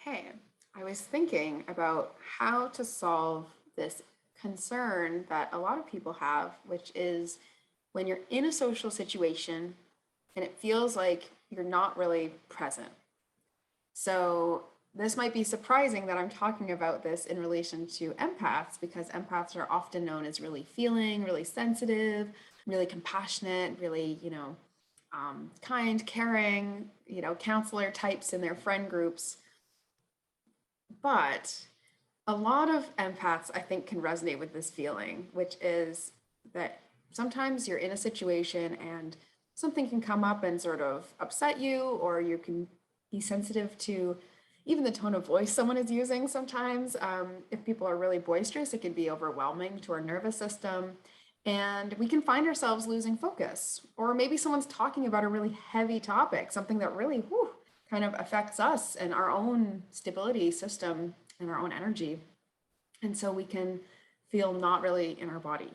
Hey, I was thinking about how to solve this concern that a lot of people have, which is when you're in a social situation and it feels like you're not really present. So, this might be surprising that I'm talking about this in relation to empaths because empaths are often known as really feeling, really sensitive, really compassionate, really, kind, caring, counselor types in their friend groups. But a lot of empaths, I think, can resonate with this feeling, which is that sometimes you're in a situation and something can come up and sort of upset you, or you can be sensitive to even the tone of voice someone is using sometimes. If people are really boisterous, it can be overwhelming to our nervous system. And we can find ourselves losing focus. Or maybe someone's talking about a really heavy topic, something that really kind of affects us and our own stability system and our own energy. And so we can feel not really in our body.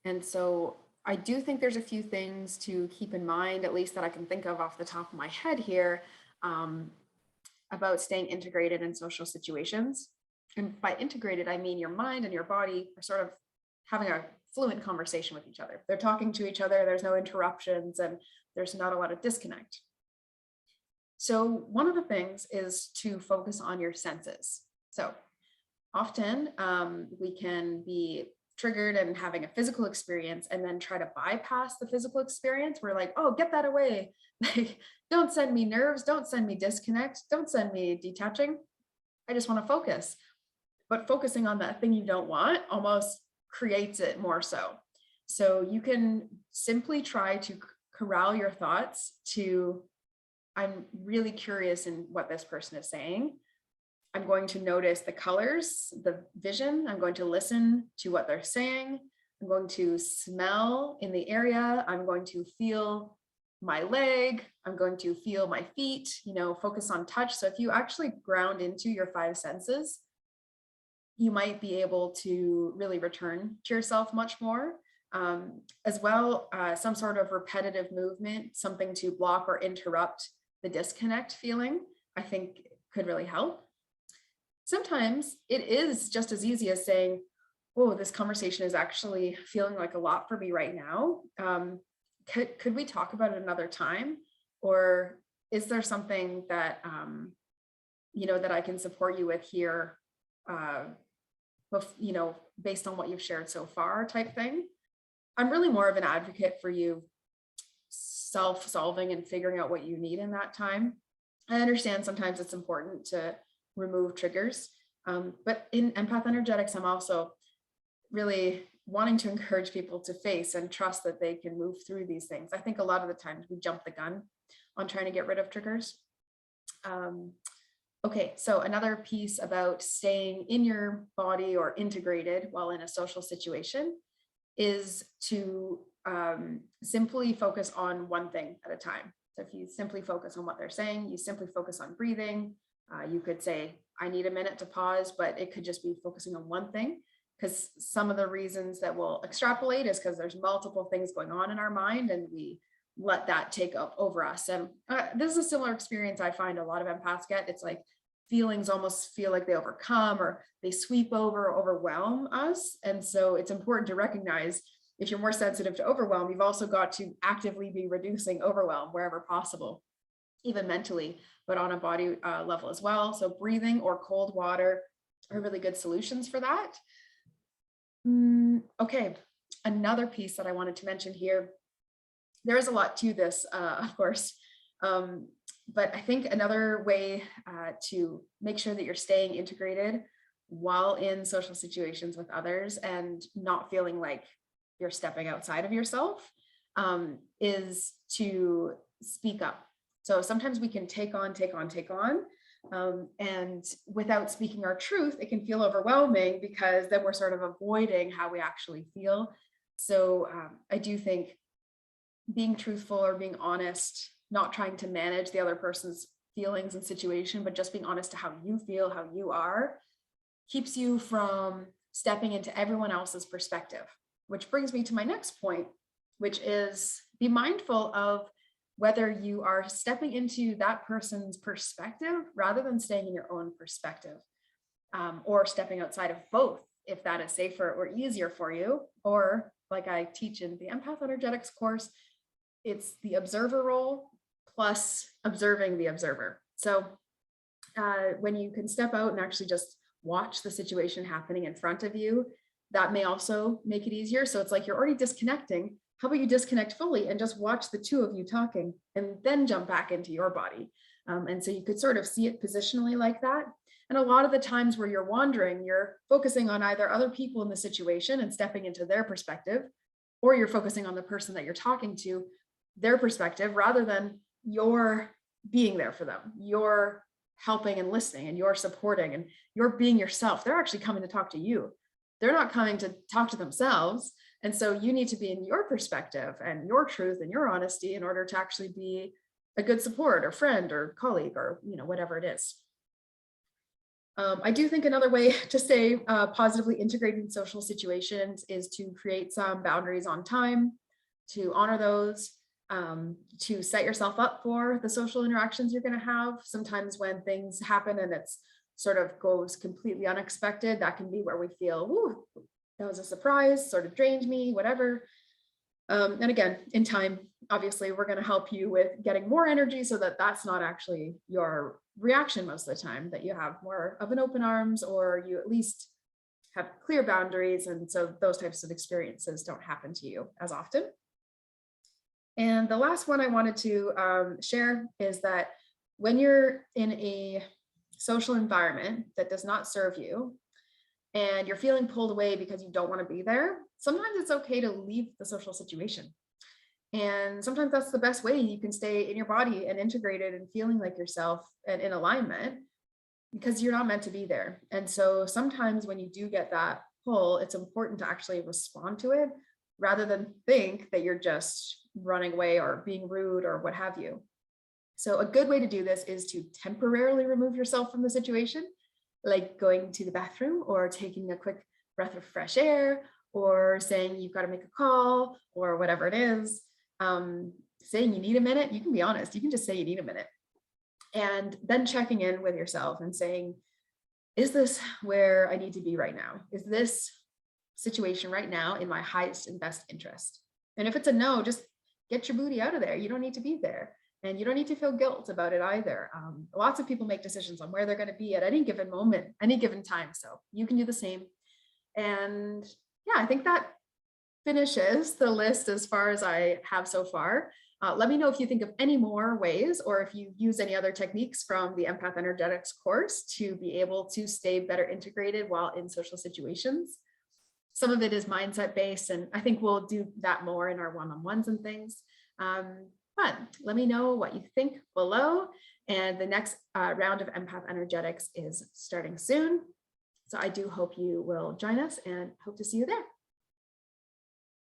And so I do think there's a few things to keep in mind, at least that I can think of off the top of my head here, um, about staying integrated in social situations. And by integrated, I mean your mind and your body are sort of having a fluent conversation with each other. They're talking to each other, there's no interruptions, and there's not a lot of disconnect. So one of the things is to focus on your senses. So often we can be triggered and having a physical experience and then try to bypass the physical experience. We're like, oh, get that away. Like, don't send me nerves, don't send me disconnect, don't send me detaching. I just want to focus. But focusing on that thing you don't want almost creates it more so. So you can simply try to corral your thoughts to, I'm really curious in what this person is saying. I'm going to notice the colors, the vision. I'm going to listen to what they're saying. I'm going to smell in the area. I'm going to feel my leg. I'm going to feel my feet, focus on touch. So if you actually ground into your five senses, you might be able to really return to yourself much more. As well, some sort of repetitive movement, something to block or interrupt the disconnect feeling, I think could really help. Sometimes it is just as easy as saying, oh, this conversation is actually feeling like a lot for me right now. Could we talk about it another time? Or is there something that, that I can support you with here, based on what you've shared so far type thing? I'm really more of an advocate for you self-solving and figuring out what you need in that time. I understand sometimes it's important to remove triggers. But in empath energetics, I'm also really wanting to encourage people to face and trust that they can move through these things. I think a lot of the times we jump the gun on trying to get rid of triggers. Okay, so another piece about staying in your body or integrated while in a social situation is to simply focus on one thing at a time. So if you simply focus on what they're saying, you simply focus on breathing. You could say, I need a minute to pause, but it could just be focusing on one thing, because some of the reasons that we'll extrapolate is because there's multiple things going on in our mind and we let that take up over us. And this is a similar experience I find a lot of empaths get. It's like feelings almost feel like they overcome or they sweep over, overwhelm us. And so it's important to recognize if you're more sensitive to overwhelm, you've also got to actively be reducing overwhelm wherever possible, even mentally, but on a body level as well. So breathing or cold water are really good solutions for that. Okay, another piece that I wanted to mention here, there is a lot to this, of course, but I think another way to make sure that you're staying integrated while in social situations with others and not feeling like you're stepping outside of yourself is to speak up. So sometimes we can take on, and without speaking our truth, it can feel overwhelming because then we're sort of avoiding how we actually feel. So I do think being truthful or being honest, not trying to manage the other person's feelings and situation, but just being honest to how you feel, how you are, keeps you from stepping into everyone else's perspective. Which brings me to my next point, which is be mindful of whether you are stepping into that person's perspective rather than staying in your own perspective, or stepping outside of both, if that is safer or easier for you. Or like I teach in the Empath Energetics course, it's the observer role plus observing the observer. So when you can step out and actually just watch the situation happening in front of you, that may also make it easier. So it's like you're already disconnecting. How about you disconnect fully and just watch the two of you talking and then jump back into your body? And so you could sort of see it positionally like that. And a lot of the times where you're wandering, you're focusing on either other people in the situation and stepping into their perspective, or you're focusing on the person that you're talking to, their perspective, rather than you're being there for them. You're helping and listening, and you're supporting, and you're being yourself. They're actually coming to talk to you. They're not coming to talk to themselves. And so you need to be in your perspective and your truth and your honesty in order to actually be a good support or friend or colleague or, whatever it is. I do think another way to stay positively integrated in social situations is to create some boundaries on time, to honor those, to set yourself up for the social interactions you're going to have. Sometimes when things happen and it's sort of goes completely unexpected, that can be where we feel, woo, that was a surprise, sort of drained me, whatever. And again, in time, obviously, we're going to help you with getting more energy so that that's not actually your reaction most of the time, that you have more of an open arms, or you at least have clear boundaries. And so those types of experiences don't happen to you as often. And the last one I wanted to share is that when you're in a social environment that does not serve you, and you're feeling pulled away because you don't want to be there, sometimes it's okay to leave the social situation. And sometimes that's the best way you can stay in your body and integrated and feeling like yourself and in alignment, because you're not meant to be there. And so sometimes when you do get that pull, it's important to actually respond to it rather than think that you're just running away or being rude or what have you. So a good way to do this is to temporarily remove yourself from the situation, like going to the bathroom or taking a quick breath of fresh air, or saying you've got to make a call or whatever it is. Saying you need a minute, you can be honest, you can just say you need a minute. And then checking in with yourself and saying, is this where I need to be right now? Is this situation right now in my highest and best interest? And if it's a no, just get your booty out of there. You don't need to be there. And you don't need to feel guilt about it either. Lots of people make decisions on where they're going to be at any given moment, any given time. So you can do the same. And yeah, I think that finishes the list as far as I have so far. Let me know if you think of any more ways, or if you use any other techniques from the Empath Energetics course to be able to stay better integrated while in social situations. Some of it is mindset based, and I think we'll do that more in our one-on-ones and things. But let me know what you think below. And the next round of Empath Energetics is starting soon. So I do hope you will join us and hope to see you there.